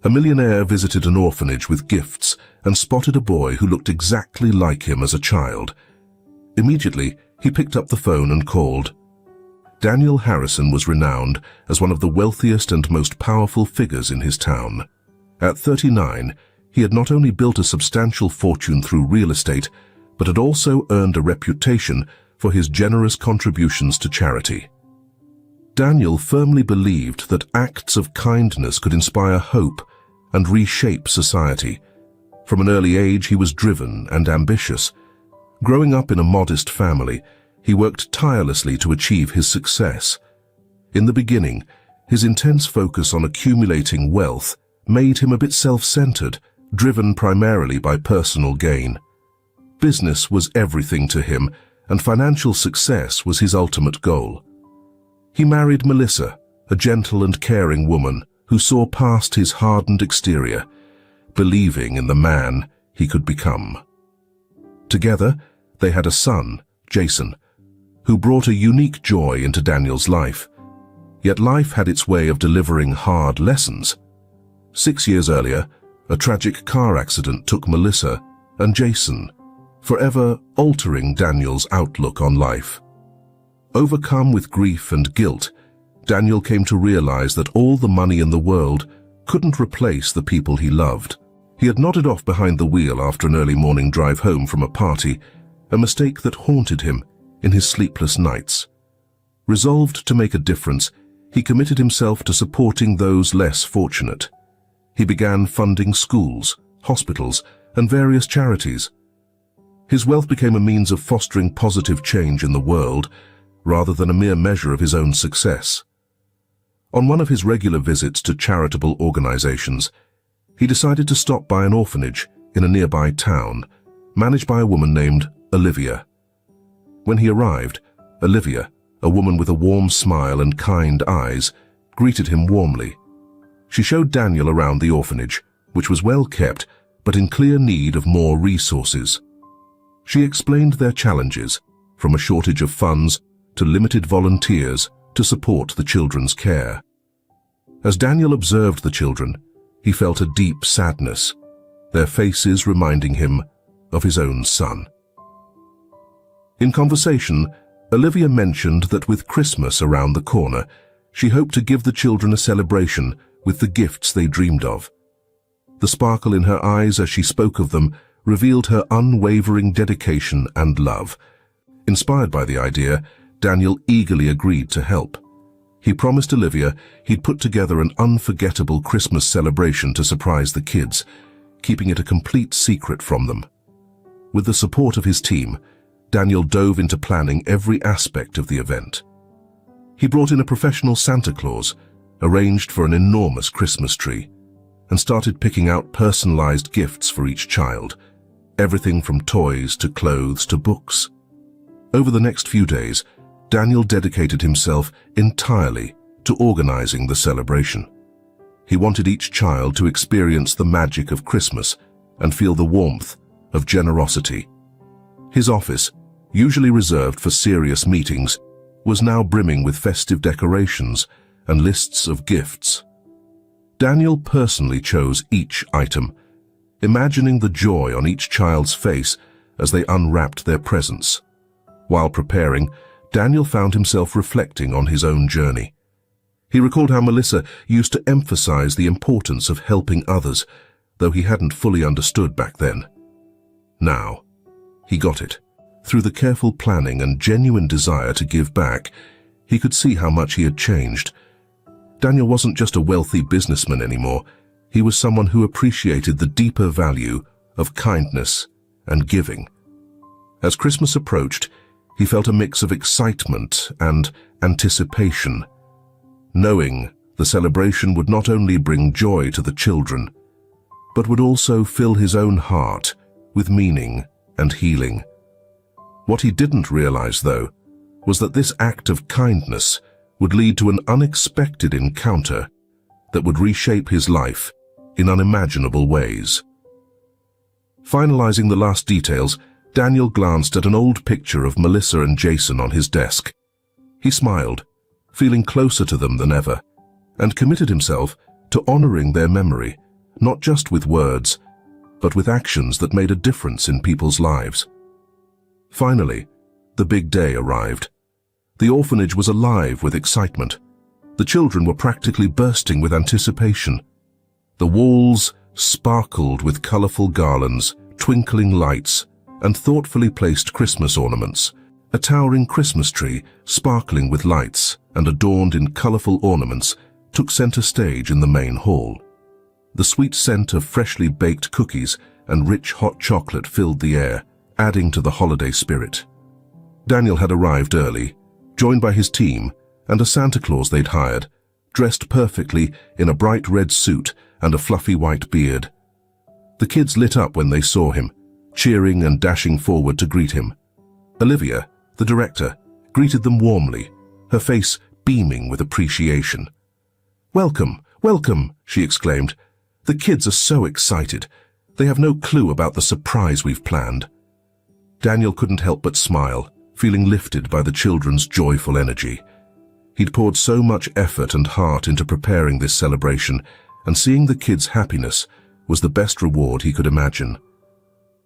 A millionaire visited an orphanage with gifts and spotted a boy who looked exactly like him as a child. Immediately, he picked up the phone and called. Daniel Harrison was renowned as one of the wealthiest and most powerful figures in his town. At 39, he had not only built a substantial fortune through real estate, but had also earned a reputation for his generous contributions to charity. Daniel firmly believed that acts of kindness could inspire hope and reshape society. From an early age, he was driven and ambitious. Growing up in a modest family, he worked tirelessly to achieve his success. In the beginning, his intense focus on accumulating wealth made him a bit self-centered, driven primarily by personal gain. Business was everything to him, and financial success was his ultimate goal. He married Melissa, a gentle and caring woman who saw past his hardened exterior, believing in the man he could become. Together, they had a son, Jason, who brought a unique joy into Daniel's life. Yet life had its way of delivering hard lessons. 6 years earlier, a tragic car accident took Melissa and Jason, forever altering Daniel's outlook on life. Overcome with grief and guilt, Daniel came to realize that all the money in the world couldn't replace the people he loved. He had nodded off behind the wheel after an early morning drive home from a party, a mistake that haunted him in his sleepless nights. Resolved to make a difference, he committed himself to supporting those less fortunate. He began funding schools, hospitals, and various charities. His wealth became a means of fostering positive change in the world, rather than a mere measure of his own success. On one of his regular visits to charitable organizations, he decided to stop by an orphanage in a nearby town, managed by a woman named Olivia. When he arrived, Olivia, a woman with a warm smile and kind eyes, greeted him warmly. She showed Daniel around the orphanage, which was well kept, but in clear need of more resources. She explained their challenges, from a shortage of funds to limited volunteers to support the children's care. As Daniel observed the children, he felt a deep sadness, their faces reminding him of his own son. In conversation, Olivia mentioned that with Christmas around the corner, she hoped to give the children a celebration with the gifts they dreamed of. The sparkle in her eyes as she spoke of them revealed her unwavering dedication and love. Inspired by the idea, Daniel eagerly agreed to help. He promised Olivia he'd put together an unforgettable Christmas celebration to surprise the kids, keeping it a complete secret from them. With the support of his team, Daniel dove into planning every aspect of the event. He brought in a professional Santa Claus, arranged for an enormous Christmas tree, and started picking out personalized gifts for each child, everything from toys to clothes to books. Over the next few days, Daniel dedicated himself entirely to organizing the celebration. He wanted each child to experience the magic of Christmas and feel the warmth of generosity. His office, usually reserved for serious meetings, was now brimming with festive decorations and lists of gifts. Daniel personally chose each item, imagining the joy on each child's face as they unwrapped their presents. While preparing, Daniel found himself reflecting on his own journey. He recalled how Melissa used to emphasize the importance of helping others, though he hadn't fully understood back then. Now, he got it. Through the careful planning and genuine desire to give back, he could see how much he had changed. Daniel wasn't just a wealthy businessman anymore. He was someone who appreciated the deeper value of kindness and giving. As Christmas approached, he felt a mix of excitement and anticipation, knowing the celebration would not only bring joy to the children, but would also fill his own heart with meaning and healing. What he didn't realize, though, was that this act of kindness would lead to an unexpected encounter that would reshape his life in unimaginable ways. Finalizing the last details, Daniel glanced at an old picture of Melissa and Jason on his desk. He smiled, feeling closer to them than ever, and committed himself to honoring their memory not just with words, but with actions that made a difference in people's lives. Finally, the big day arrived. The orphanage was alive with excitement. The children were practically bursting with anticipation. The walls sparkled with colorful garlands, twinkling lights, and thoughtfully placed Christmas ornaments. A towering Christmas tree, sparkling with lights and adorned in colorful ornaments, took center stage in the main hall. The sweet scent of freshly baked cookies and rich hot chocolate filled the air, adding to the holiday spirit. Daniel had arrived early, joined by his team and a Santa Claus they'd hired, dressed perfectly in a bright red suit and a fluffy white beard. The kids lit up when they saw him, cheering and dashing forward to greet him. Olivia, the director, greeted them warmly, her face beaming with appreciation. "Welcome, welcome," she exclaimed. "The kids are so excited. They have no clue about the surprise we've planned." Daniel couldn't help but smile, feeling lifted by the children's joyful energy. He'd poured so much effort and heart into preparing this celebration, and seeing the kids' happiness was the best reward he could imagine.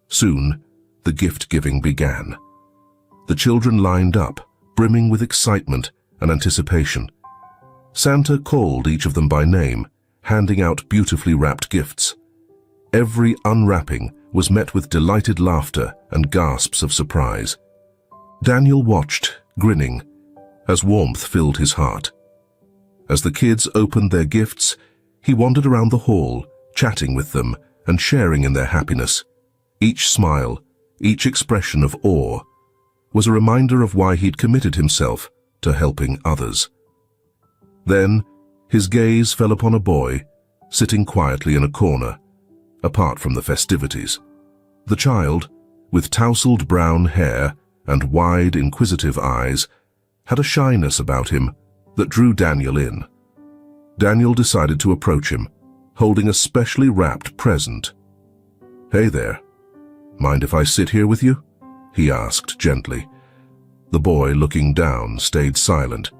Soon, the gift-giving began. The children lined up, brimming with excitement and anticipation. Santa called each of them by name, handing out beautifully wrapped gifts. Every unwrapping was met with delighted laughter and gasps of surprise. Daniel watched, grinning, as warmth filled his heart. As the kids opened their gifts, he wandered around the hall, chatting with them and sharing in their happiness. Each smile, each expression of awe, was a reminder of why he'd committed himself to helping others. Then, his gaze fell upon a boy, sitting quietly in a corner, apart from the festivities. The child, with tousled brown hair and wide, inquisitive eyes, had a shyness about him that drew Daniel in. Daniel decided to approach him, holding a specially wrapped present. "Hey there, mind if I sit here with you?" he asked gently. The boy, looking down, stayed silent.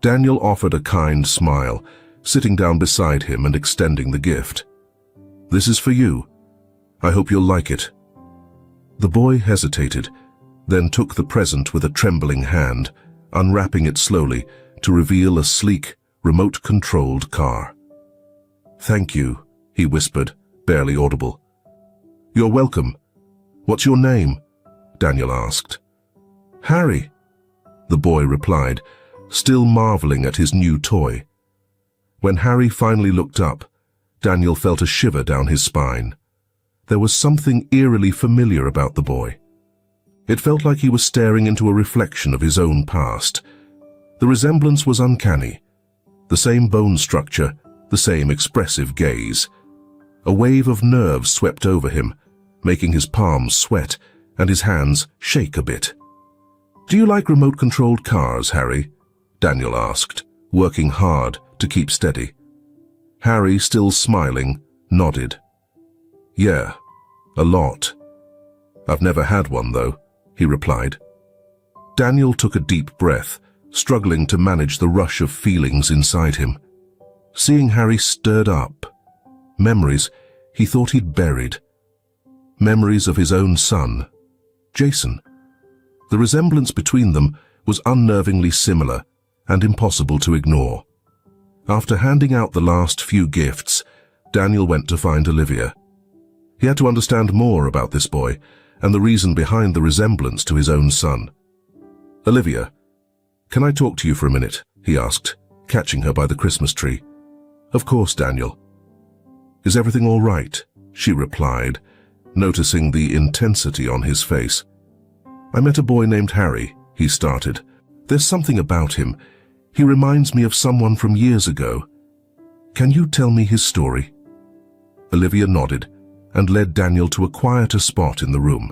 Daniel offered a kind smile, sitting down beside him and extending the gift. "This is for you. I hope you'll like it." The boy hesitated, then took the present with a trembling hand, unwrapping it slowly to reveal a sleek, remote-controlled car. "Thank you," he whispered, barely audible. "You're welcome. What's your name?" Daniel asked. "Harry," the boy replied, still marveling at his new toy. When Harry finally looked up, Daniel felt a shiver down his spine. There was something eerily familiar about the boy. It felt like he was staring into a reflection of his own past. The resemblance was uncanny. The same bone structure, the same expressive gaze. A wave of nerves swept over him, making his palms sweat and his hands shake a bit. "Do you like remote-controlled cars, Harry?" Daniel asked, working hard to keep steady. Harry, still smiling, nodded. "Yeah, a lot. I've never had one, though," he replied. Daniel took a deep breath, struggling to manage the rush of feelings inside him. Seeing Harry stirred up, memories he thought he'd buried. Memories of his own son, Jason. The resemblance between them was unnervingly similar and impossible to ignore. After handing out the last few gifts, Daniel went to find Olivia. He had to understand more about this boy and the reason behind the resemblance to his own son. "Olivia, can I talk to you for a minute?" he asked, catching her by the Christmas tree. "Of course, Daniel." "Is everything all right?" she replied, noticing the intensity on his face. "I met a boy named Harry," he started. "There's something about him. He reminds me of someone from years ago. Can you tell me his story?" Olivia nodded and led Daniel to a quieter spot in the room.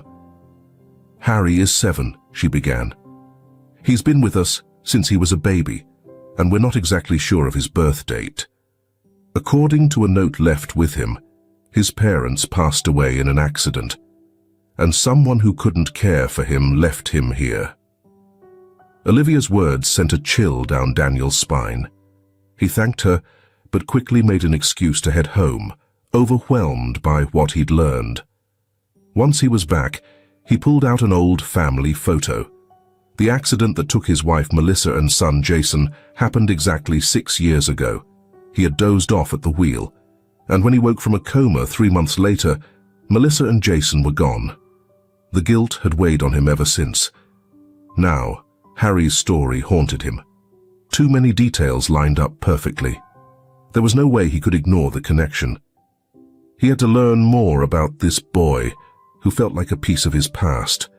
"Harry is 7, she began. "He's been with us since he was a baby, and we're not exactly sure of his birth date. According to a note left with him, his parents passed away in an accident, and someone who couldn't care for him left him here." Olivia's words sent a chill down Daniel's spine. He thanked her, but quickly made an excuse to head home, overwhelmed by what he'd learned. Once he was back, he pulled out an old family photo. The accident that took his wife Melissa and son Jason happened exactly 6 years ago. He had dozed off at the wheel, and when he woke from a coma 3 months later, Melissa and Jason were gone. The guilt had weighed on him ever since. Now, Harry's story haunted him. Too many details lined up perfectly. There was no way he could ignore the connection. He had to learn more about this boy who felt like a piece of his past.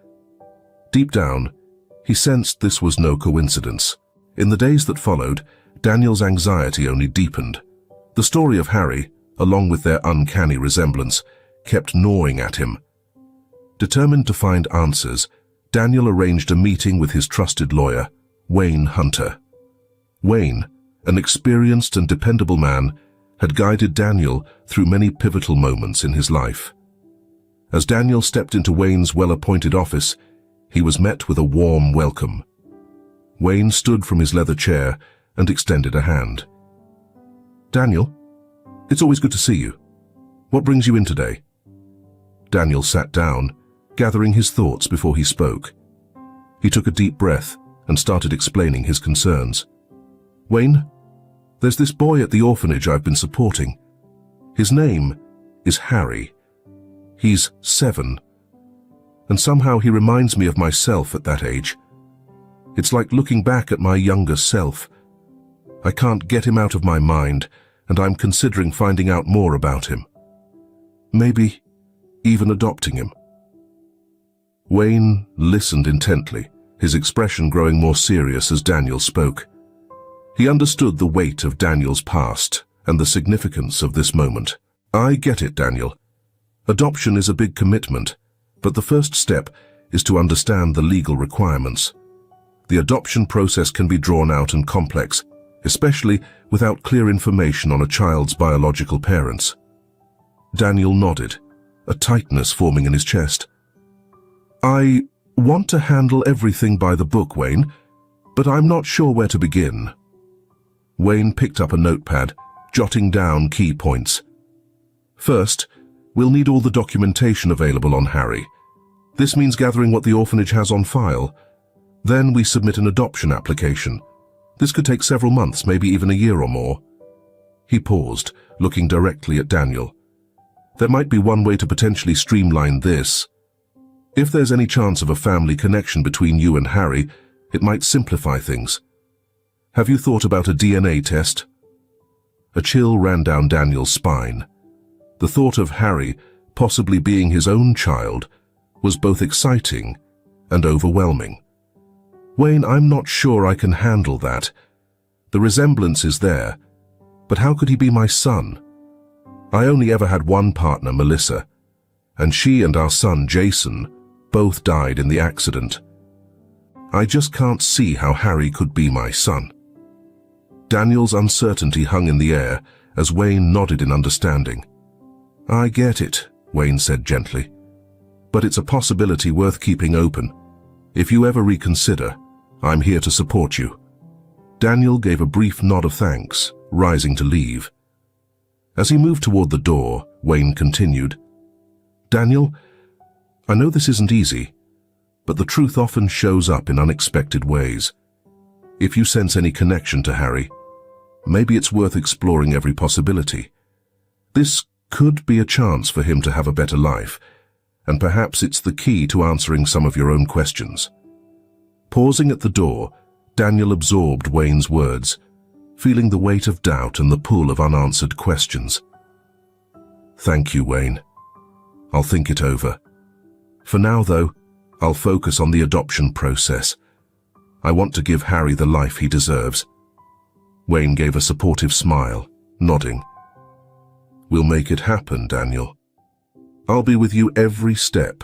Deep down, he sensed this was no coincidence. In the days that followed, Daniel's anxiety only deepened. The story of Harry, along with their uncanny resemblance, kept gnawing at him. Determined to find answers, Daniel arranged a meeting with his trusted lawyer, Wayne Hunter. Wayne, an experienced and dependable man, had guided Daniel through many pivotal moments in his life. As Daniel stepped into Wayne's well-appointed office, he was met with a warm welcome. Wayne stood from his leather chair and extended a hand. "Daniel, it's always good to see you. What brings you in today?" Daniel sat down, gathering his thoughts before he spoke. He took a deep breath and started explaining his concerns. "Wayne, there's this boy at the orphanage I've been supporting. His name is Harry. He's 7, and somehow he reminds me of myself at that age. It's like looking back at my younger self. I can't get him out of my mind, and I'm considering finding out more about him. Maybe even adopting him." Wayne listened intently, his expression growing more serious as Daniel spoke. He understood the weight of Daniel's past and the significance of this moment. "I get it, Daniel. Adoption is a big commitment, but the first step is to understand the legal requirements. The adoption process can be drawn out and complex, especially without clear information on a child's biological parents." Daniel nodded, a tightness forming in his chest. "I want to handle everything by the book, Wayne, but I'm not sure where to begin." Wayne picked up a notepad, jotting down key points. "First, we'll need all the documentation available on Harry. This means gathering what the orphanage has on file. Then we submit an adoption application. This could take several months, maybe even a year or more." He paused, looking directly at Daniel. "There might be one way to potentially streamline this. If there's any chance of a family connection between you and Harry, it might simplify things. Have you thought about a DNA test?" A chill ran down Daniel's spine. The thought of Harry possibly being his own child was both exciting and overwhelming. "Wayne, I'm not sure I can handle that. The resemblance is there, but how could he be my son? I only ever had one partner, Melissa, and she and our son, Jason, both died in the accident. I just can't see how Harry could be my son." Daniel's uncertainty hung in the air as Wayne nodded in understanding. "I get it," Wayne said gently, "but it's a possibility worth keeping open. If you ever reconsider, I'm here to support you." Daniel gave a brief nod of thanks, rising to leave. As he moved toward the door, Wayne continued, "Daniel, I know this isn't easy, but the truth often shows up in unexpected ways. If you sense any connection to Harry, maybe it's worth exploring every possibility. This could be a chance for him to have a better life, and perhaps it's the key to answering some of your own questions." Pausing at the door, Daniel absorbed Wayne's words, feeling the weight of doubt and the pull of unanswered questions. "Thank you, Wayne. I'll think it over. For now, though, I'll focus on the adoption process. I want to give Harry the life he deserves." Wayne gave a supportive smile, nodding. "We'll make it happen, Daniel. I'll be with you every step."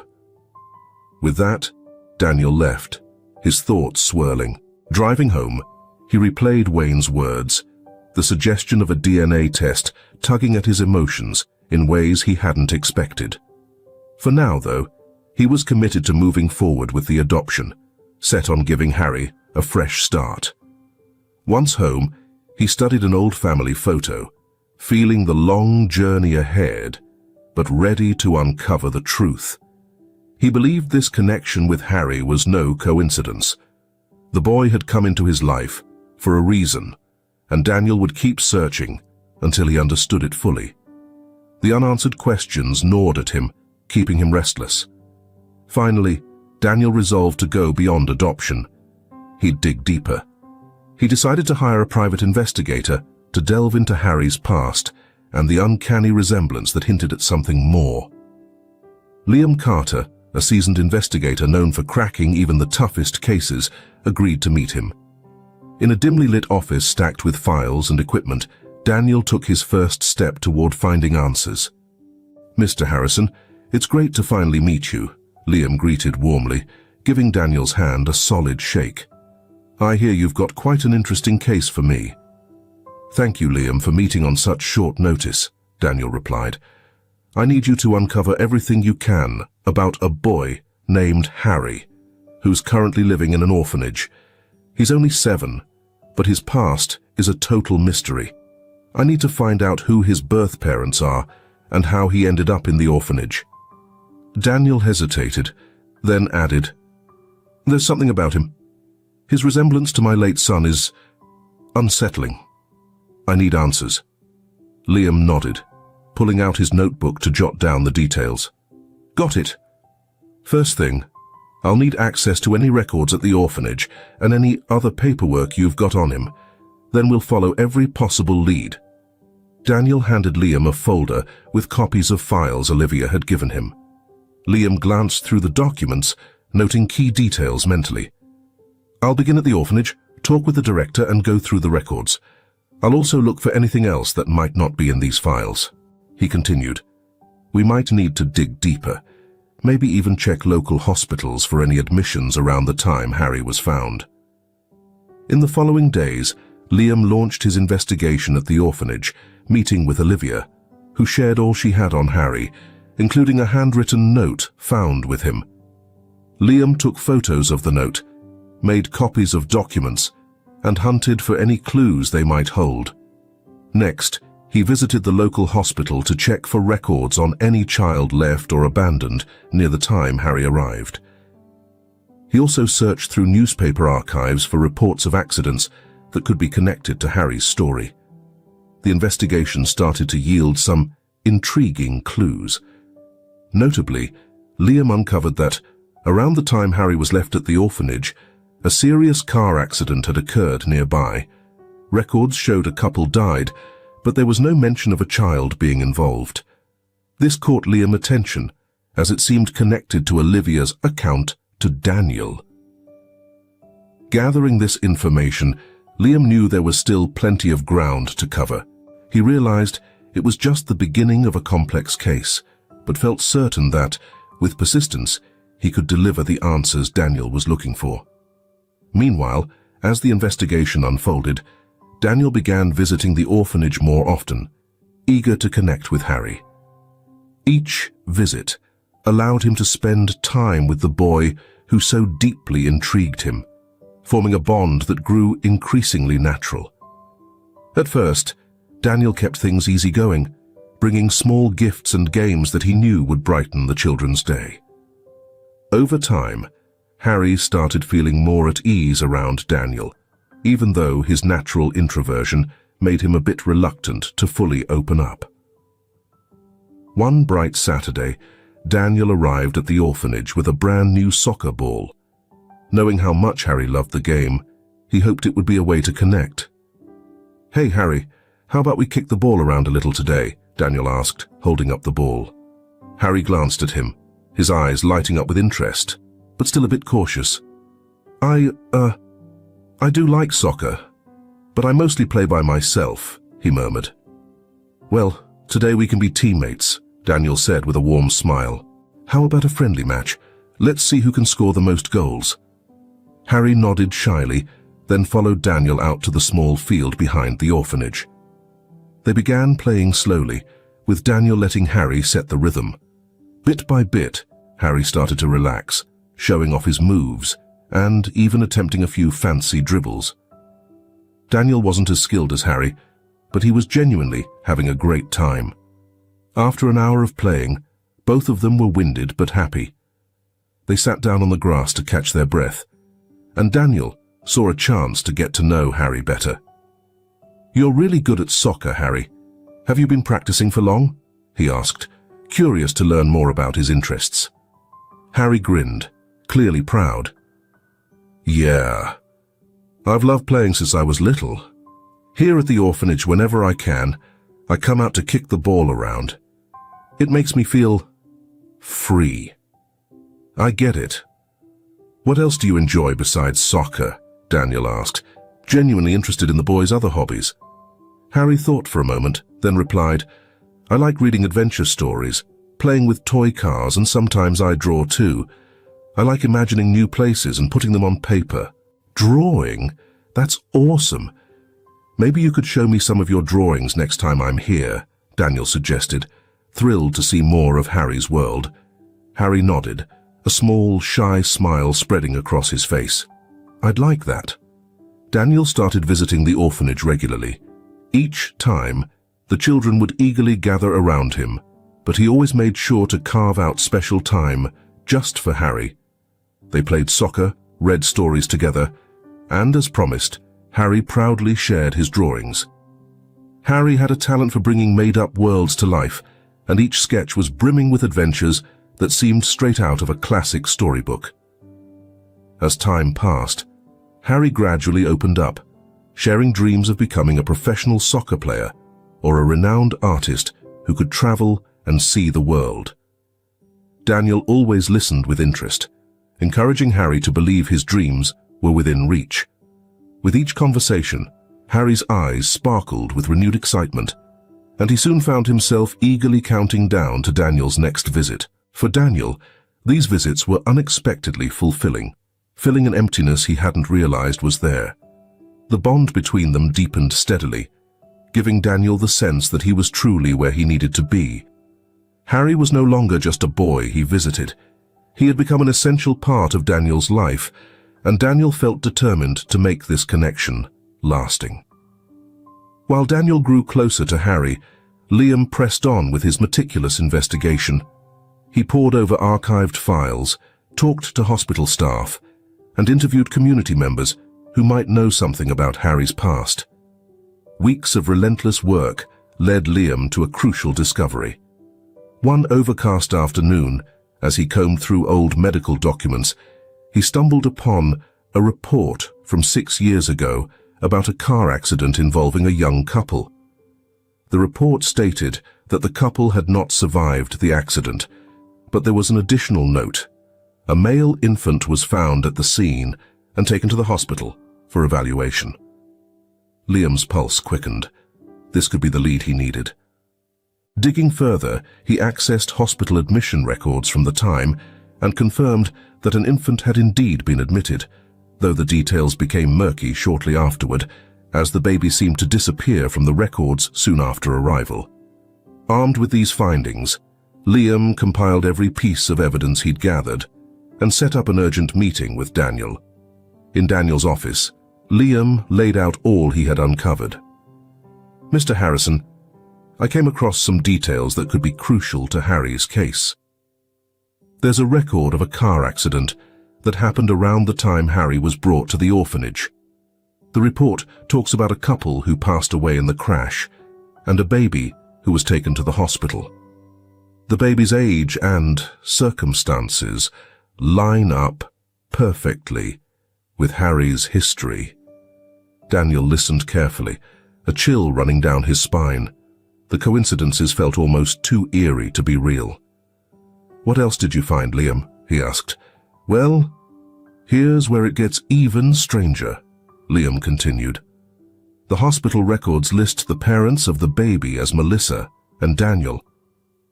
With that, Daniel left, his thoughts swirling. Driving home, he replayed Wayne's words, the suggestion of a DNA test tugging at his emotions in ways he hadn't expected. For now, though, he was committed to moving forward with the adoption, set on giving Harry a fresh start. Once home, he studied an old family photo, feeling the long journey ahead, but ready to uncover the truth. He believed this connection with Harry was no coincidence. The boy had come into his life for a reason, and Daniel would keep searching until he understood it fully. The unanswered questions gnawed at him, keeping him restless. Finally, Daniel resolved to go beyond adoption. He'd dig deeper. He decided to hire a private investigator to delve into Harry's past and the uncanny resemblance that hinted at something more. Liam Carter, a seasoned investigator known for cracking even the toughest cases, agreed to meet him. In a dimly lit office stacked with files and equipment, Daniel took his first step toward finding answers. "Mr. Harrison, it's great to finally meet you," Liam greeted warmly, giving Daniel's hand a solid shake. "I hear you've got quite an interesting case for me." "Thank you, Liam, for meeting on such short notice," Daniel replied. "I need you to uncover everything you can about a boy named Harry, who's currently living in an orphanage. He's only 7, but his past is a total mystery. I need to find out who his birth parents are and how he ended up in the orphanage." Daniel hesitated, then added, "There's something about him. His resemblance to my late son is unsettling. I need answers." Liam nodded, pulling out his notebook to jot down the details. "Got it. First thing, I'll need access to any records at the orphanage and any other paperwork you've got on him. Then we'll follow every possible lead." Daniel handed Liam a folder with copies of files Olivia had given him. Liam glanced through the documents, noting key details mentally. "I'll begin at the orphanage, talk with the director, and go through the records. I'll also look for anything else that might not be in these files." He continued, "We might need to dig deeper, maybe even check local hospitals for any admissions around the time Harry was found." In the following days, Liam launched his investigation at the orphanage, meeting with Olivia, who shared all she had on Harry, including a handwritten note found with him. Liam took photos of the note, made copies of documents, and hunted for any clues they might hold. Next, he visited the local hospital to check for records on any child left or abandoned near the time Harry arrived. He also searched through newspaper archives for reports of accidents that could be connected to Harry's story. The investigation started to yield some intriguing clues. Notably, Liam uncovered that, around the time Harry was left at the orphanage, a serious car accident had occurred nearby. Records showed a couple died, but there was no mention of a child being involved. This caught Liam's attention, as it seemed connected to Olivia's account to Daniel. Gathering this information, Liam knew there was still plenty of ground to cover. He realized it was just the beginning of a complex case, but felt certain that, with persistence, he could deliver the answers Daniel was looking for. Meanwhile, as the investigation unfolded, Daniel began visiting the orphanage more often, eager to connect with Harry. Each visit allowed him to spend time with the boy who so deeply intrigued him, forming a bond that grew increasingly natural. At first, Daniel kept things easygoing, bringing small gifts and games that he knew would brighten the children's day. Over time, Harry started feeling more at ease around Daniel, even though his natural introversion made him a bit reluctant to fully open up. One bright Saturday, Daniel arrived at the orphanage with a brand new soccer ball. Knowing how much Harry loved the game, he hoped it would be a way to connect. "Hey, Harry, how about we kick the ball around a little today?" Daniel asked, holding up the ball. Harry glanced at him, his eyes lighting up with interest, but still a bit cautious. I do like soccer, but I mostly play by myself," he murmured. "Well, today we can be teammates," Daniel said with a warm smile. "How about a friendly match? Let's see who can score the most goals." Harry nodded shyly, then followed Daniel out to the small field behind the orphanage. They began playing slowly, with Daniel letting Harry set the rhythm. Bit by bit, Harry started to relax, showing off his moves, and even attempting a few fancy dribbles. Daniel wasn't as skilled as Harry, but he was genuinely having a great time. After an hour of playing, both of them were winded but happy. They sat down on the grass to catch their breath, and Daniel saw a chance to get to know Harry better. "You're really good at soccer, Harry. Have you been practicing for long?" he asked, curious to learn more about his interests. Harry grinned, clearly proud. "Yeah, I've loved playing since I was little. Here at the orphanage, whenever I can, I come out to kick the ball around. It makes me feel free." "I get it. What else do you enjoy besides soccer?" Daniel asked, genuinely interested in the boy's other hobbies. Harry thought for a moment, then replied, "I like reading adventure stories, playing with toy cars, and sometimes I draw too. I like imagining new places and putting them on paper." "Drawing? That's awesome. Maybe you could show me some of your drawings next time I'm here," Daniel suggested, thrilled to see more of Harry's world. Harry nodded, a small, shy smile spreading across his face. "I'd like that." Daniel started visiting the orphanage regularly. Each time, the children would eagerly gather around him, but he always made sure to carve out special time just for Harry. They played soccer, read stories together, and, as promised, Harry proudly shared his drawings. Harry had a talent for bringing made-up worlds to life, and each sketch was brimming with adventures that seemed straight out of a classic storybook. As time passed, Harry gradually opened up, sharing dreams of becoming a professional soccer player or a renowned artist who could travel and see the world. Daniel always listened with interest, encouraging Harry to believe his dreams were within reach. With each conversation, Harry's eyes sparkled with renewed excitement, and he soon found himself eagerly counting down to Daniel's next visit. For Daniel, these visits were unexpectedly fulfilling, filling an emptiness he hadn't realized was there. The bond between them deepened steadily, giving Daniel the sense that he was truly where he needed to be. Harry was no longer just a boy he visited. He had become an essential part of Daniel's life, and Daniel felt determined to make this connection lasting. While Daniel grew closer to Harry, Liam pressed on with his meticulous investigation. He pored over archived files, talked to hospital staff, and interviewed community members who might know something about Harry's past. Weeks of relentless work led Liam to a crucial discovery. One overcast afternoon, as he combed through old medical documents, he stumbled upon a report from 6 years ago about a car accident involving a young couple. The report stated that the couple had not survived the accident, but there was an additional note. A male infant was found at the scene and taken to the hospital for evaluation. Liam's pulse quickened. This could be the lead he needed. Digging further, he accessed hospital admission records from the time and confirmed that an infant had indeed been admitted, though the details became murky shortly afterward, as the baby seemed to disappear from the records soon after arrival. Armed with these findings, Liam compiled every piece of evidence he'd gathered and set up an urgent meeting with Daniel. In Daniel's office, Liam laid out all he had uncovered. "Mr. Harrison, I came across some details that could be crucial to Harry's case. There's a record of a car accident that happened around the time Harry was brought to the orphanage. The report talks about a couple who passed away in the crash and a baby who was taken to the hospital. The baby's age and circumstances line up perfectly with Harry's history." Daniel listened carefully, a chill running down his spine. The coincidences felt almost too eerie to be real. "What else did you find, Liam?" he asked. "Well, here's where it gets even stranger," Liam continued. "The hospital records list the parents of the baby as Melissa and Daniel.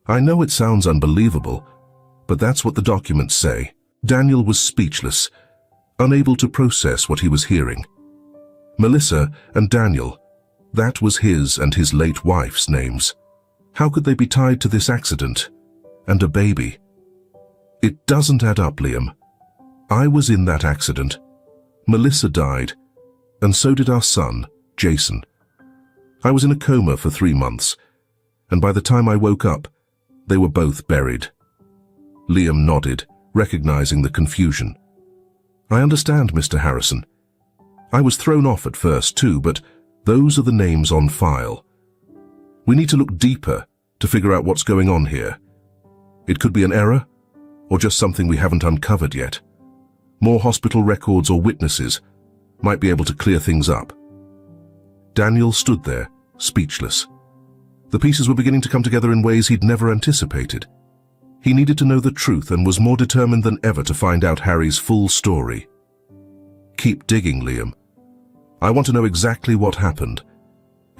I know it sounds unbelievable, but that's what the documents say." Daniel was speechless, unable to process what he was hearing. Melissa and Daniel, that was his and his late wife's names. How could they be tied to this accident? And a baby? "It doesn't add up, Liam. I was in that accident. Melissa died, and so did our son, Jason. I was in a coma for 3 months, and by the time I woke up, they were both buried. Liam nodded, recognizing the confusion. I understand, Mr. Harrison. I was thrown off at first too, but those are the names on file. We need to look deeper to figure out what's going on here. It could be an error, or just something we haven't uncovered yet. More hospital records or witnesses might be able to clear things up. Daniel stood there, speechless. The pieces were beginning to come together in ways he'd never anticipated. He needed to know the truth and was more determined than ever to find out Harry's full story. Keep digging, Liam. I want to know exactly what happened.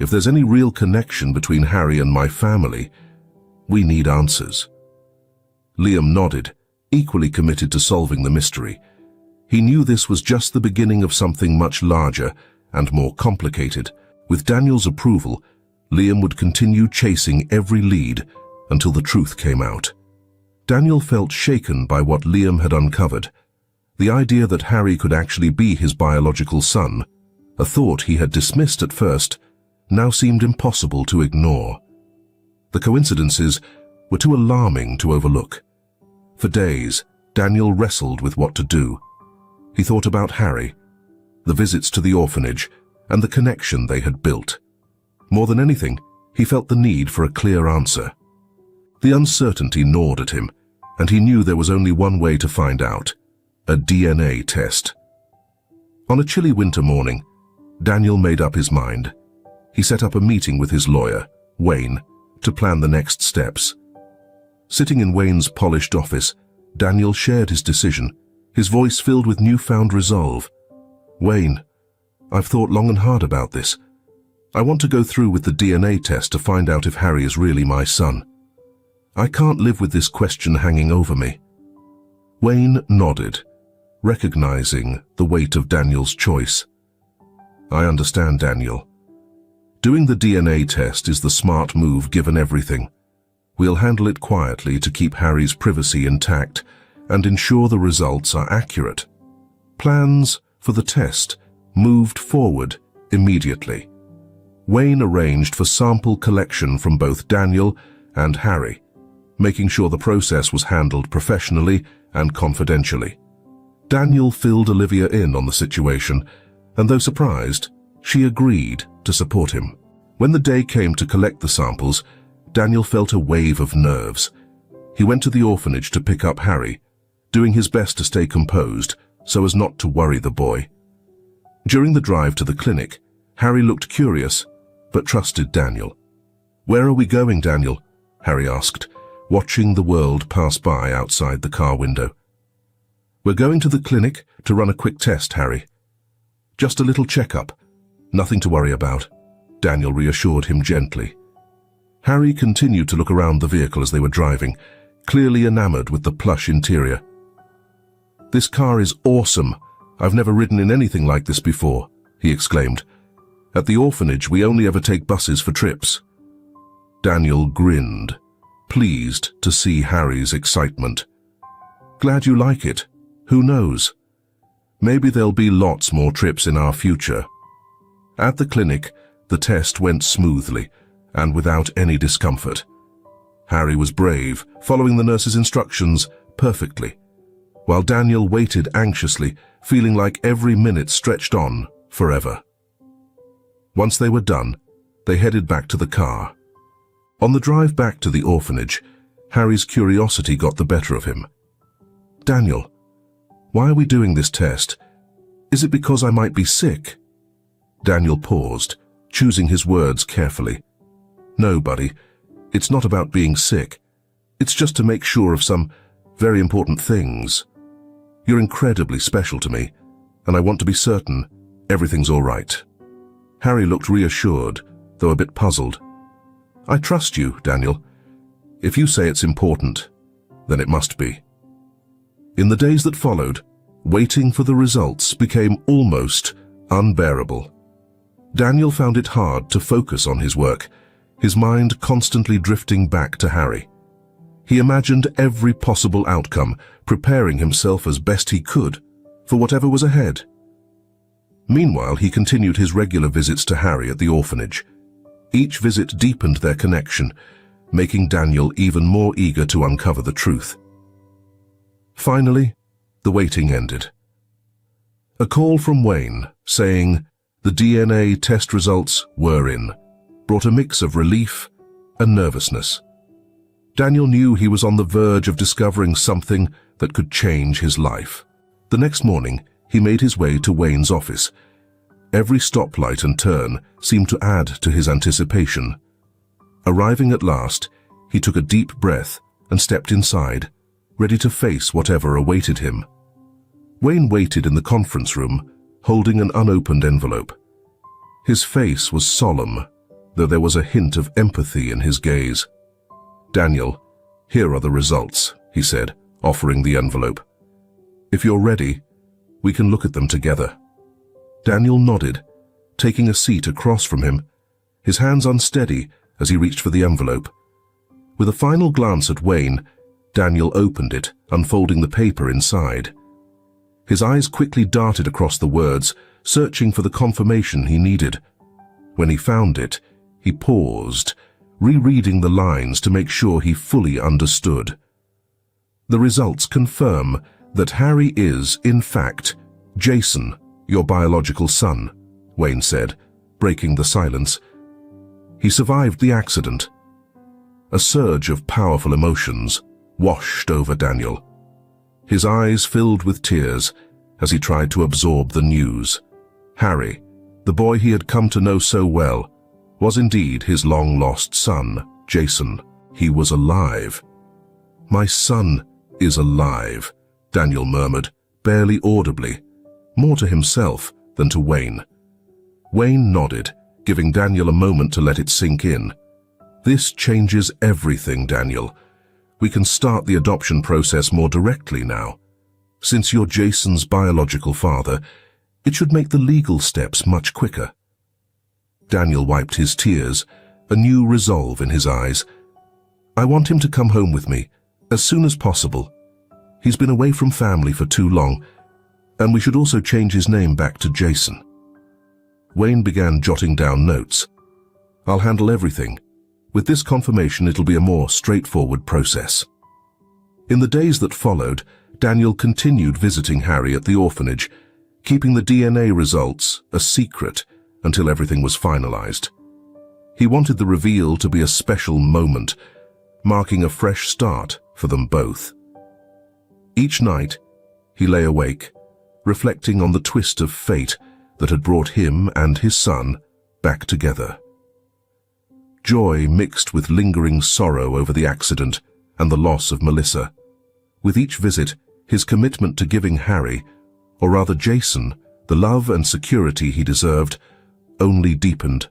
If there's any real connection between Harry and my family, we need answers. Liam nodded, equally committed to solving the mystery. He knew this was just the beginning of something much larger and more complicated. With Daniel's approval, Liam would continue chasing every lead until the truth came out. Daniel felt shaken by what Liam had uncovered. The idea that Harry could actually be his biological son, a thought he had dismissed at first, now seemed impossible to ignore. The coincidences were too alarming to overlook. For days, Daniel wrestled with what to do. He thought about Harry, the visits to the orphanage, and the connection they had built. More than anything, he felt the need for a clear answer. The uncertainty gnawed at him, and he knew there was only one way to find out: a DNA test. On a chilly winter morning, Daniel made up his mind. He set up a meeting with his lawyer, Wayne, to plan the next steps. Sitting in Wayne's polished office, Daniel shared his decision, his voice filled with newfound resolve. Wayne, I've thought long and hard about this. I want to go through with the DNA test to find out if Harry is really my son. I can't live with this question hanging over me. Wayne nodded, recognizing the weight of Daniel's choice. I understand, Daniel. Doing the DNA test is the smart move given everything. We'll handle it quietly to keep Harry's privacy intact and ensure the results are accurate. Plans for the test moved forward immediately. Wayne arranged for sample collection from both Daniel and Harry, making sure the process was handled professionally and confidentially. Daniel filled Olivia in on the situation, and though surprised, she agreed to support him. When the day came to collect the samples, Daniel felt a wave of nerves. He went to the orphanage to pick up Harry, doing his best to stay composed so as not to worry the boy. During the drive to the clinic, Harry looked curious, but trusted Daniel. Where are we going, Daniel? Harry asked, watching the world pass by outside the car window. We're going to the clinic to run a quick test, Harry. Just a little checkup. Nothing to worry about, Daniel reassured him gently. Harry continued to look around the vehicle as they were driving, clearly enamored with the plush interior. This car is awesome. I've never ridden in anything like this before, he exclaimed. At the orphanage, we only ever take buses for trips. Daniel grinned, pleased to see Harry's excitement. Glad you like it. Who knows? Maybe there'll be lots more trips in our future. At the clinic, the test went smoothly and without any discomfort. Harry was brave, following the nurse's instructions perfectly, while Daniel waited anxiously, feeling like every minute stretched on forever. Once they were done, they headed back to the car. On the drive back to the orphanage, Harry's curiosity got the better of him. Daniel, why are we doing this test? Is it because I might be sick? Daniel paused, choosing his words carefully. No, buddy, it's not about being sick. It's just to make sure of some very important things. You're incredibly special to me, and I want to be certain everything's all right. Harry looked reassured, though a bit puzzled. I trust you, Daniel. If you say it's important, then it must be. In the days that followed, waiting for the results became almost unbearable. Daniel found it hard to focus on his work, his mind constantly drifting back to Harry. He imagined every possible outcome, preparing himself as best he could for whatever was ahead. Meanwhile, he continued his regular visits to Harry at the orphanage. Each visit deepened their connection, making Daniel even more eager to uncover the truth. Finally, the waiting ended. A call from Wayne saying the DNA test results were in brought a mix of relief and nervousness. Daniel knew he was on the verge of discovering something that could change his life. The next morning, he made his way to Wayne's office. Every stoplight and turn seemed to add to his anticipation. Arriving at last, he took a deep breath and stepped inside, ready to face whatever awaited him. Wayne waited in the conference room, holding an unopened envelope. His face was solemn, though there was a hint of empathy in his gaze. "Daniel, here are the results," he said, offering the envelope. "If you're ready, we can look at them together." Daniel nodded, taking a seat across from him, his hands unsteady as he reached for the envelope. With a final glance at Wayne, Daniel opened it, unfolding the paper inside. His eyes quickly darted across the words, searching for the confirmation he needed. When he found it, he paused, rereading the lines to make sure he fully understood. "The results confirm that Harry is, in fact, Jason, your biological son," Wayne said, breaking the silence. "He survived the accident." A surge of powerful emotions washed over Daniel. His eyes filled with tears as he tried to absorb the news. Harry, the boy he had come to know so well, was indeed his long-lost son, Jason. He was alive. "My son is alive," Daniel murmured, barely audibly, more to himself than to Wayne. Wayne nodded, giving Daniel a moment to let it sink in. "This changes everything, Daniel. We can start the adoption process more directly now. Since you're Jason's biological father, it should make the legal steps much quicker." Daniel wiped his tears, a new resolve in his eyes. "I want him to come home with me, as soon as possible. He's been away from family for too long, and we should also change his name back to Jason." Wayne began jotting down notes. "I'll handle everything. With this confirmation, it'll be a more straightforward process." In the days that followed, Daniel continued visiting Harry at the orphanage, keeping the DNA results a secret until everything was finalized. He wanted the reveal to be a special moment, marking a fresh start for them both. Each night, he lay awake, reflecting on the twist of fate that had brought him and his son back together. Joy mixed with lingering sorrow over the accident and the loss of Melissa. With each visit, his commitment to giving Harry, or rather Jason, the love and security he deserved, only deepened.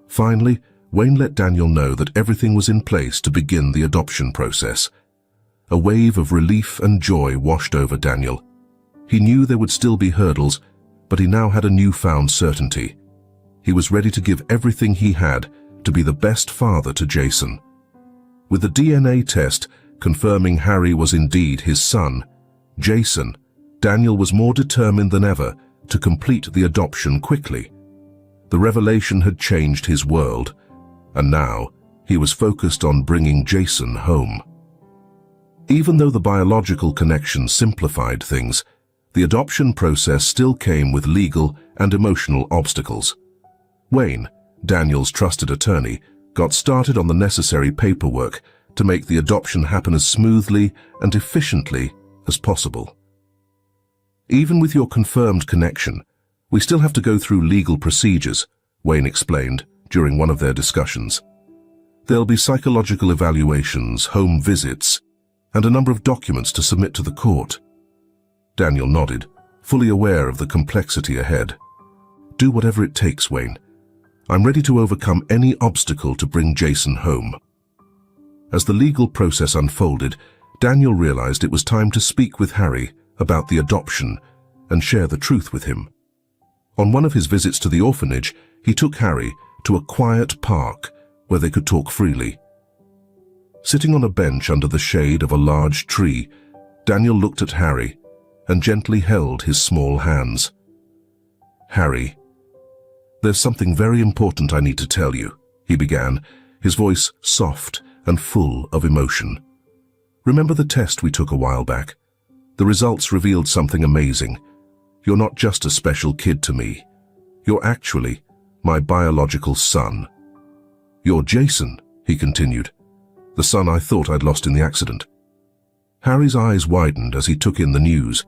Finally, Wayne let Daniel know that everything was in place to begin the adoption process. A wave of relief and joy washed over Daniel. He knew there would still be hurdles, but he now had a newfound certainty. He was ready to give everything he had to be the best father to Jason. With the DNA test confirming Harry was indeed his son, Jason, Daniel was more determined than ever to complete the adoption quickly. The revelation had changed his world, and now he was focused on bringing Jason home. Even though the biological connection simplified things, the adoption process still came with legal and emotional obstacles. Wayne, Daniel's trusted attorney, got started on the necessary paperwork to make the adoption happen as smoothly and efficiently as possible. "Even with your confirmed connection, we still have to go through legal procedures," Wayne explained during one of their discussions. "There'll be psychological evaluations, home visits, and a number of documents to submit to the court." Daniel nodded, fully aware of the complexity ahead. "Do whatever it takes, Wayne. I'm ready to overcome any obstacle to bring Jason home." As the legal process unfolded, Daniel realized it was time to speak with Harry about the adoption and share the truth with him. On one of his visits to the orphanage, he took Harry to a quiet park where they could talk freely. Sitting on a bench under the shade of a large tree, Daniel looked at Harry and gently held his small hands. "Harry, there's something very important I need to tell you." he began, his voice soft and full of emotion. Remember the test we took a while back? The results revealed something amazing. You're not just a special kid to me. You're actually my biological son. You're Jason, he continued, the son I thought I'd lost in the accident. Harry's eyes widened as he took in the news,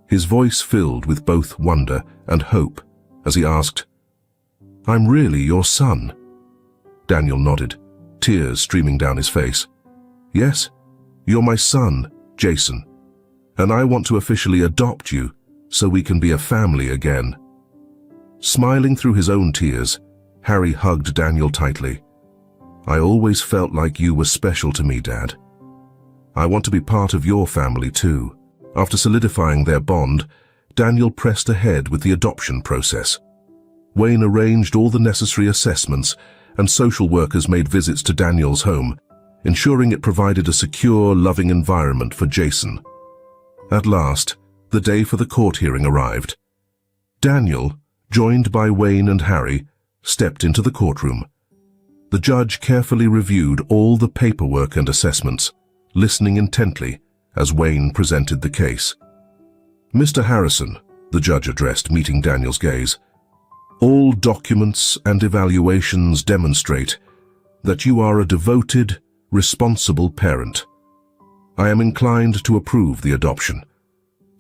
his voice filled with both wonder and hope as he asked, "I'm really your son?" Daniel nodded, tears streaming down his face. "Yes, you're my son, Jason, and I want to officially adopt you so we can be a family again." Smiling through his own tears, Harry hugged Daniel tightly. "I always felt like you were special to me, Dad. I want to be part of your family too." After solidifying their bond, Daniel pressed ahead with the adoption process. Wayne arranged all the necessary assessments, and social workers made visits to Daniel's home, ensuring it provided a secure, loving environment for Jason. At last, the day for the court hearing arrived. Daniel, joined by Wayne and Harry, stepped into the courtroom. The judge carefully reviewed all the paperwork and assessments, listening intently as Wayne presented the case. "Mr. Harrison," the judge addressed, meeting Daniel's gaze, "all documents and evaluations demonstrate that you are a devoted, responsible parent. I am inclined to approve the adoption.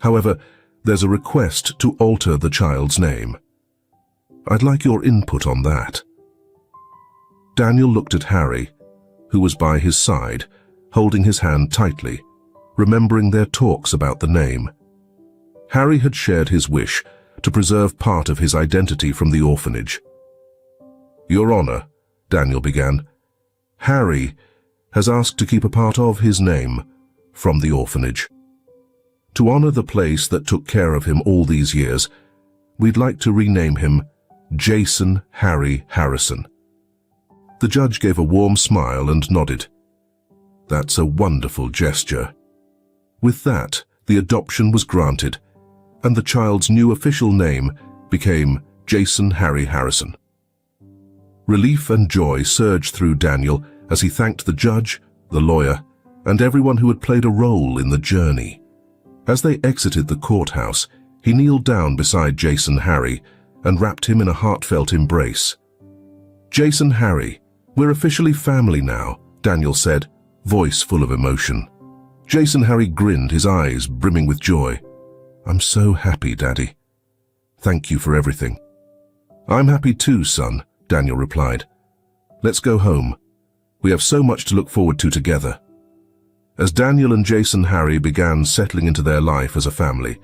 However, there's a request to alter the child's name. I'd like your input on that." Daniel looked at Harry, who was by his side, holding his hand tightly, remembering their talks about the name. Harry had shared his wish to preserve part of his identity from the orphanage. "Your Honor," Daniel began, "Harry has asked to keep a part of his name from the orphanage. To honor the place that took care of him all these years, we'd like to rename him Jason Harry Harrison." The judge gave a warm smile and nodded. "That's a wonderful gesture." With that, the adoption was granted, and the child's new official name became Jason Harry Harrison. Relief and joy surged through Daniel as he thanked the judge, the lawyer, and everyone who had played a role in the journey. As they exited the courthouse, he kneeled down beside Jason Harry and wrapped him in a heartfelt embrace. "Jason Harry, we're officially family now," Daniel said, voice full of emotion. Jason Harry grinned, his eyes brimming with joy. "I'm so happy, Daddy. Thank you for everything." "I'm happy too, son," Daniel replied. "Let's go home. We have so much to look forward to together." As Daniel and Jason Harry began settling into their life as a family,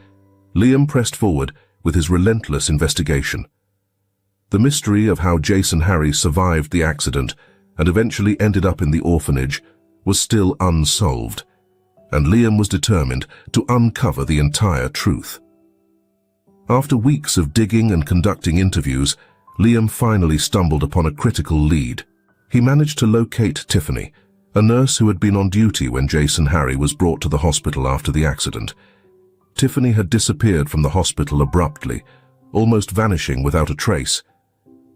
Liam pressed forward with his relentless investigation. The mystery of how Jason Harry survived the accident and eventually ended up in the orphanage was still unsolved, and Liam was determined to uncover the entire truth. After weeks of digging and conducting interviews, Liam finally stumbled upon a critical lead. He managed to locate Tiffany, a nurse who had been on duty when Jason Harry was brought to the hospital after the accident. Tiffany had disappeared from the hospital abruptly, almost vanishing without a trace.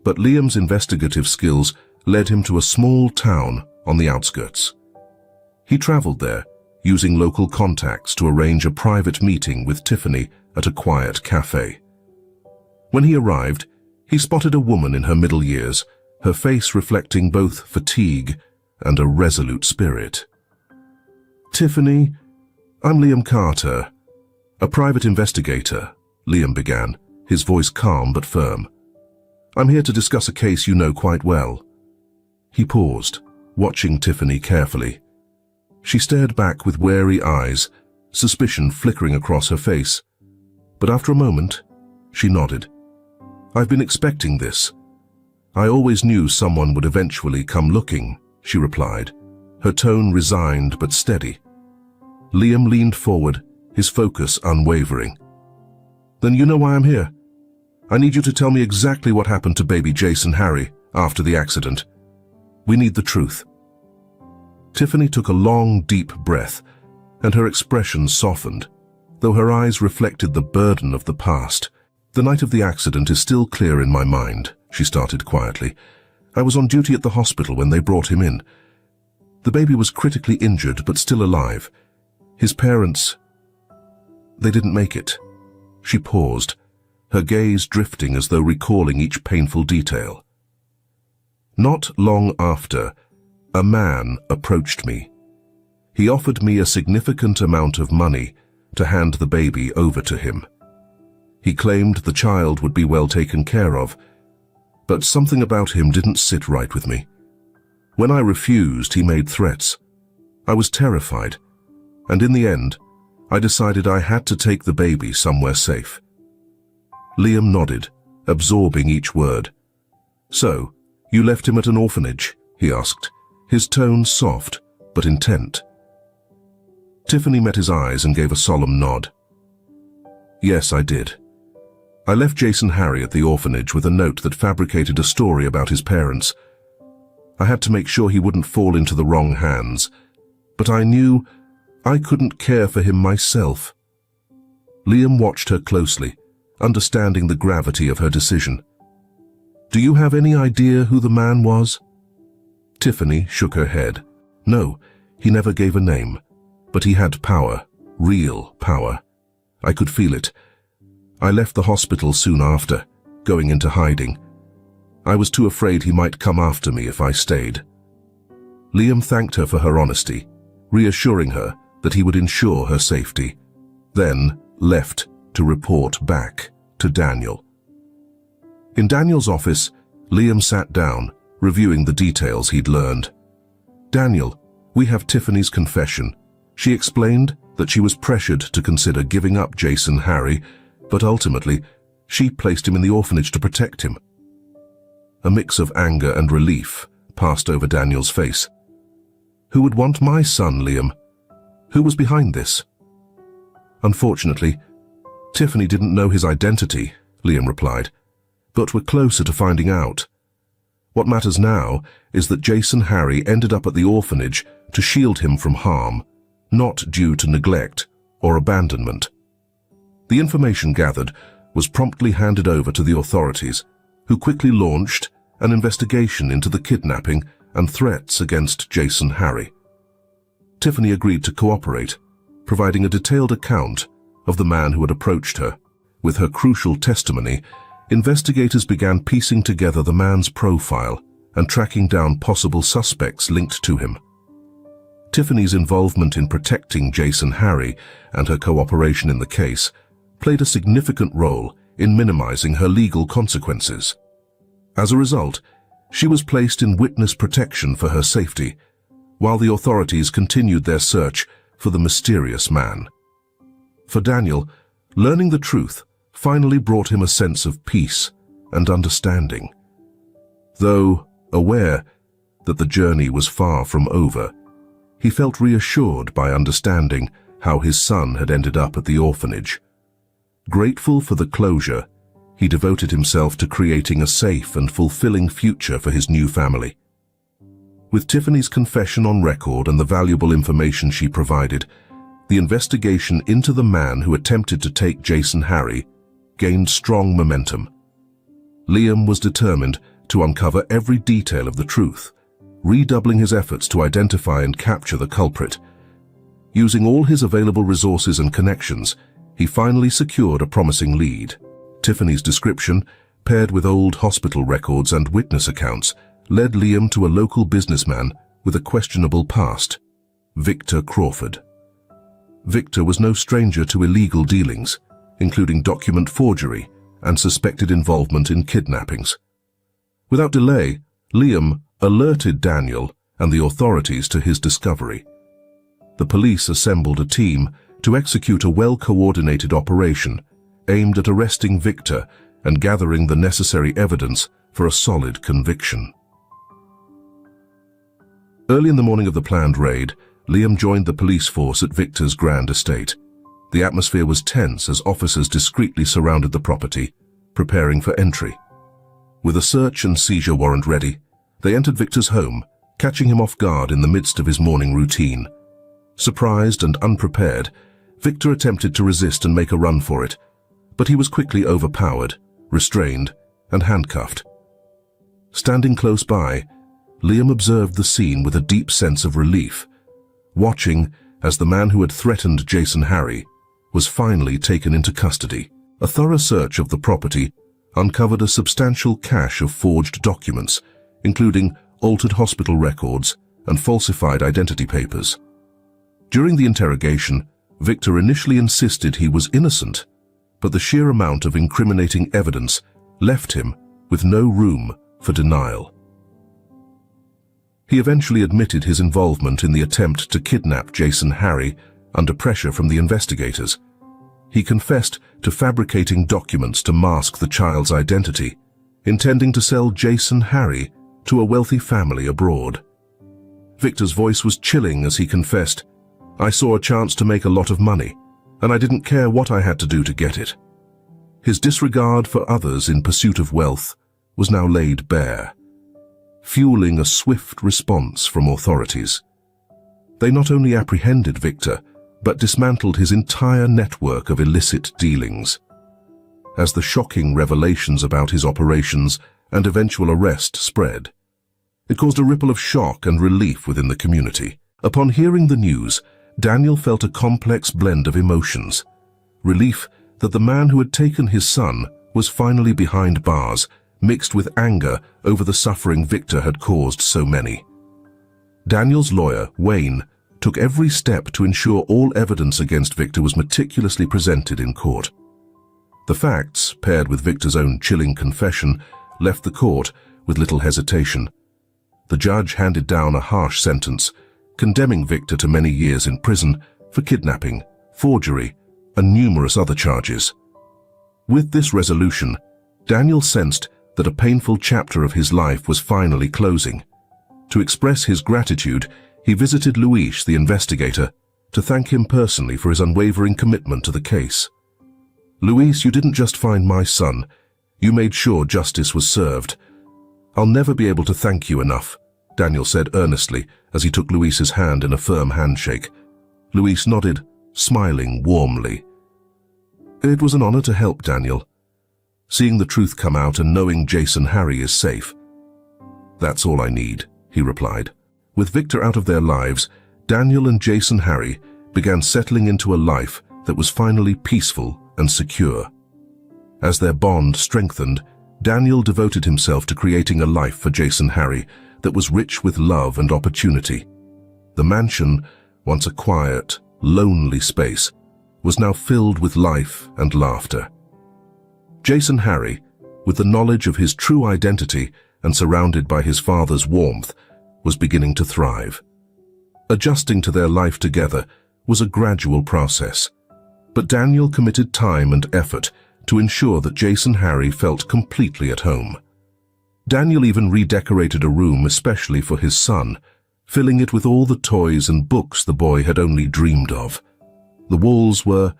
But Liam's investigative skills led him to a small town on the outskirts. He traveled there, using local contacts to arrange a private meeting with Tiffany at a quiet cafe. When he arrived, he spotted a woman in her middle years, her face reflecting both fatigue and a resolute spirit. "Tiffany, I'm Liam Carter, a private investigator," Liam began, his voice calm but firm. "I'm here to discuss a case you know quite well." He paused, watching Tiffany carefully. She stared back with wary eyes, suspicion flickering across her face. But after a moment, she nodded. "I've been expecting this. I always knew someone would eventually come looking," she replied, her tone resigned but steady. Liam leaned forward, his focus unwavering. "Then you know why I'm here. I need you to tell me exactly what happened to baby Jason Harry after the accident. We need the truth." Tiffany took a long, deep breath, and her expression softened, though her eyes reflected the burden of the past. "The night of the accident is still clear in my mind," she started quietly. I was on duty at the hospital when they brought him in. The baby was critically injured but still alive. His parents, they didn't make it." She paused, her gaze drifting as though recalling each painful detail. "Not long after, a man approached me. He offered me a significant amount of money to hand the baby over to him. He claimed the child would be well taken care of, but something about him didn't sit right with me. When I refused, he made threats. I was terrified, and in the end, I decided I had to take the baby somewhere safe." Liam nodded, absorbing each word. "So, you left him at an orphanage?" he asked, his tone soft but intent. Tiffany met his eyes and gave a solemn nod. "Yes, I did. I left Jason Harry at the orphanage with a note that fabricated a story about his parents. I had to make sure he wouldn't fall into the wrong hands, but I knew I couldn't care for him myself." Liam watched her closely, understanding the gravity of her decision. "Do you have any idea who the man was?" Tiffany shook her head. "No, he never gave a name, but he had power, real power. I could feel it. I left the hospital soon after, going into hiding. I was too afraid he might come after me if I stayed." Liam thanked her for her honesty, reassuring her that he would ensure her safety, then left to report back to Daniel. In Daniel's office, Liam sat down, reviewing the details he'd learned. "Daniel, we have Tiffany's confession. She explained that she was pressured to consider giving up Jason Harry, but ultimately, she placed him in the orphanage to protect him." A mix of anger and relief passed over Daniel's face. "Who would want my son, Liam? Who was behind this?" "Unfortunately, Tiffany didn't know his identity," Liam replied, "but we're closer to finding out. What matters now is that Jason Harry ended up at the orphanage to shield him from harm, not due to neglect or abandonment." The information gathered was promptly handed over to the authorities, who quickly launched an investigation into the kidnapping and threats against Jason Harry. Tiffany agreed to cooperate, providing a detailed account of the man who had approached her. With her crucial testimony, investigators began piecing together the man's profile and tracking down possible suspects linked to him. Tiffany's involvement in protecting Jason Harry and her cooperation in the case played a significant role in minimizing her legal consequences. As a result, she was placed in witness protection for her safety, while the authorities continued their search for the mysterious man. For Daniel, learning the truth finally brought him a sense of peace and understanding. Though aware that the journey was far from over, he felt reassured by understanding how his son had ended up at the orphanage. Grateful for the closure, he devoted himself to creating a safe and fulfilling future for his new family. With Tiffany's confession on record and the valuable information she provided, the investigation into the man who attempted to take Jason Harry gained strong momentum. Liam was determined to uncover every detail of the truth, redoubling his efforts to identify and capture the culprit. Using all his available resources and connections, he finally secured a promising lead. Tiffany's description, paired with old hospital records and witness accounts, led Liam to a local businessman with a questionable past, Victor Crawford. Victor was no stranger to illegal dealings, including document forgery and suspected involvement in kidnappings. Without delay, Liam alerted Daniel and the authorities to his discovery. The police assembled a team to execute a well-coordinated operation aimed at arresting Victor and gathering the necessary evidence for a solid conviction. Early in the morning of the planned raid, Liam joined the police force at Victor's grand estate. The atmosphere was tense as officers discreetly surrounded the property, preparing for entry. With a search and seizure warrant ready, they entered Victor's home, catching him off guard in the midst of his morning routine. Surprised and unprepared, Victor attempted to resist and make a run for it, but he was quickly overpowered, restrained, and handcuffed. Standing close by, Liam observed the scene with a deep sense of relief, watching as the man who had threatened Jason Harry was finally taken into custody. A thorough search of the property uncovered a substantial cache of forged documents, including altered hospital records and falsified identity papers. During the interrogation, Victor initially insisted he was innocent, but the sheer amount of incriminating evidence left him with no room for denial. He eventually admitted his involvement in the attempt to kidnap Jason Harry under pressure from the investigators. He confessed to fabricating documents to mask the child's identity, intending to sell Jason Harry to a wealthy family abroad. Victor's voice was chilling as he confessed, "I saw a chance to make a lot of money, and I didn't care what I had to do to get it." His disregard for others in pursuit of wealth was now laid bare, fueling a swift response from authorities. They not only apprehended Victor, but dismantled his entire network of illicit dealings. As the shocking revelations about his operations and eventual arrest spread, it caused a ripple of shock and relief within the community. Upon hearing the news, Daniel felt a complex blend of emotions. Relief that the man who had taken his son was finally behind bars, mixed with anger over the suffering Victor had caused so many. Daniel's lawyer, Wayne, took every step to ensure all evidence against Victor was meticulously presented in court. The facts, paired with Victor's own chilling confession, left the court with little hesitation. The judge handed down a harsh sentence, condemning Victor to many years in prison for kidnapping, forgery, and numerous other charges. With this resolution, Daniel sensed that a painful chapter of his life was finally closing. To express his gratitude, he visited Luis, the investigator, to thank him personally for his unwavering commitment to the case. "Luis, you didn't just find my son, you made sure justice was served. I'll never be able to thank you enough," Daniel said earnestly as he took Luis's hand in a firm handshake. Luis nodded, smiling warmly. "It was an honor to help, Daniel. Seeing the truth come out and knowing Jason Harry is safe. That's all I need," he replied. With Victor out of their lives, Daniel and Jason Harry began settling into a life that was finally peaceful and secure. As their bond strengthened, Daniel devoted himself to creating a life for Jason Harry that was rich with love and opportunity. The mansion, once a quiet, lonely space, was now filled with life and laughter. Jason Harry, with the knowledge of his true identity and surrounded by his father's warmth, was beginning to thrive. Adjusting to their life together was a gradual process, but Daniel committed time and effort to ensure that Jason Harry felt completely at home. Daniel even redecorated a room especially for his son, filling it with all the toys and books the boy had only dreamed of. The walls were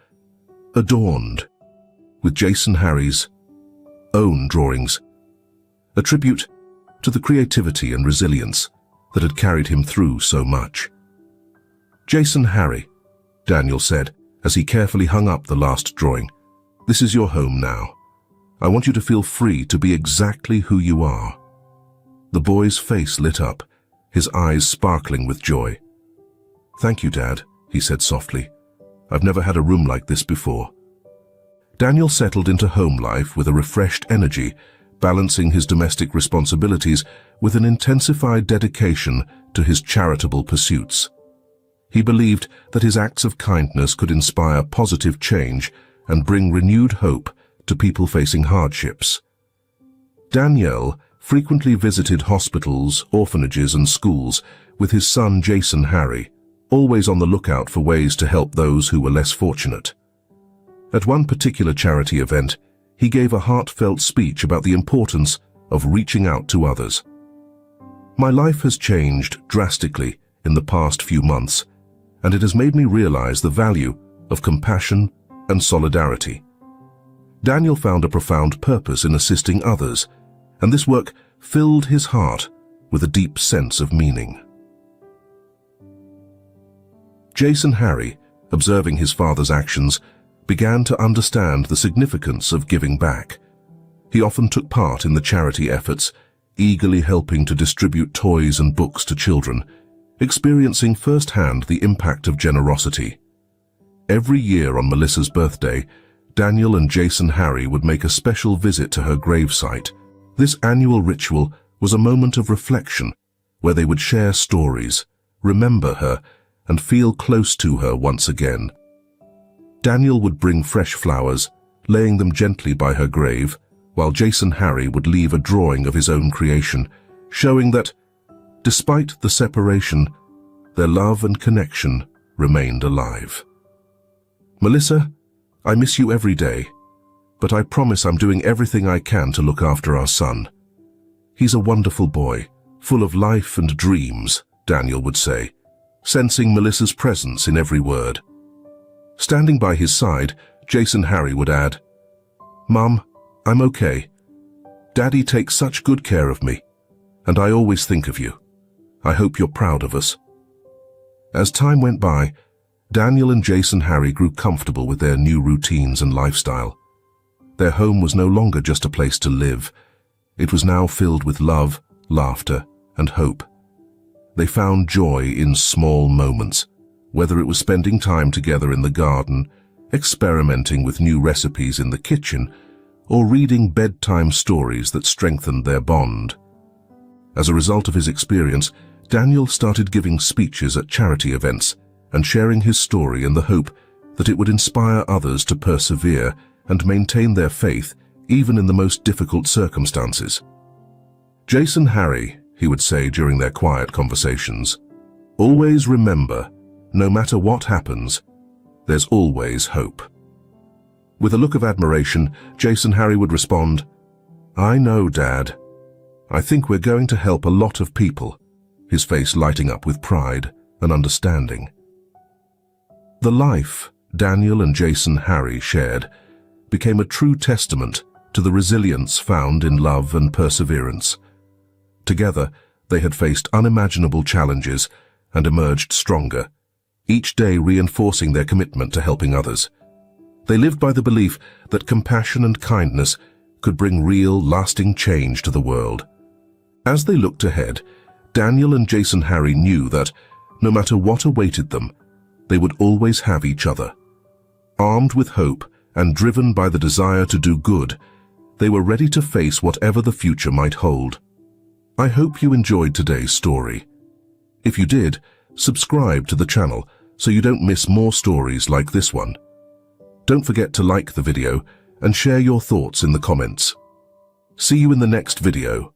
adorned with Jason Harry's own drawings, a tribute to the creativity and resilience that had carried him through so much. "Jason Harry," Daniel said as he carefully hung up the last drawing, "this is your home now. I want you to feel free to be exactly who you are." The boy's face lit up, his eyes sparkling with joy. "Thank you, Dad," he said softly. "I've never had a room like this before." Daniel settled into home life with a refreshed energy, balancing his domestic responsibilities with an intensified dedication to his charitable pursuits. He believed that his acts of kindness could inspire positive change and bring renewed hope to people facing hardships. Daniel frequently visited hospitals, orphanages, and schools with his son Jason Harry, always on the lookout for ways to help those who were less fortunate. At one particular charity event, he gave a heartfelt speech about the importance of reaching out to others. "My life has changed drastically in the past few months, and it has made me realize the value of compassion and solidarity." Daniel found a profound purpose in assisting others, and this work filled his heart with a deep sense of meaning. Jason Harry, observing his father's actions, began to understand the significance of giving back. He often took part in the charity efforts, eagerly helping to distribute toys and books to children, experiencing firsthand the impact of generosity. Every year on Melissa's birthday, Daniel and Jason Harry would make a special visit to her gravesite. This annual ritual was a moment of reflection, where they would share stories, remember her, and feel close to her once again. Daniel would bring fresh flowers, laying them gently by her grave, while Jason Harry would leave a drawing of his own creation, showing that, despite the separation, their love and connection remained alive. Melissa, I miss you every day, but I promise I'm doing everything I can to look after our son. He's a wonderful boy, full of life and dreams, Daniel would say, sensing Melissa's presence in every word. Standing by his side, Jason Harry would add, "Mum, I'm okay. Daddy takes such good care of me, and I always think of you. I hope you're proud of us." As time went by, Daniel and Jason Harry grew comfortable with their new routines and lifestyle. Their home was no longer just a place to live. It was now filled with love, laughter, and hope. They found joy in small moments, whether it was spending time together in the garden, experimenting with new recipes in the kitchen, or reading bedtime stories that strengthened their bond. As a result of his experience, Daniel started giving speeches at charity events and sharing his story in the hope that it would inspire others to persevere and maintain their faith even in the most difficult circumstances. "Jason Harry," he would say during their quiet conversations, "always remember, no matter what happens, there's always hope." With a look of admiration, Jason Harry would respond, "I know, Dad. I think we're going to help a lot of people," his face lighting up with pride and understanding. The life Daniel and Jason Harry shared became a true testament to the resilience found in love and perseverance. Together, they had faced unimaginable challenges and emerged stronger, each day reinforcing their commitment to helping others. They lived by the belief that compassion and kindness could bring real, lasting change to the world. As they looked ahead, Daniel and Jason Harry knew that, no matter what awaited them, they would always have each other. Armed with hope and driven by the desire to do good, they were ready to face whatever the future might hold. I hope you enjoyed today's story. If you did, subscribe to the channel so you don't miss more stories like this one. Don't forget to like the video and share your thoughts in the comments. See you in the next video.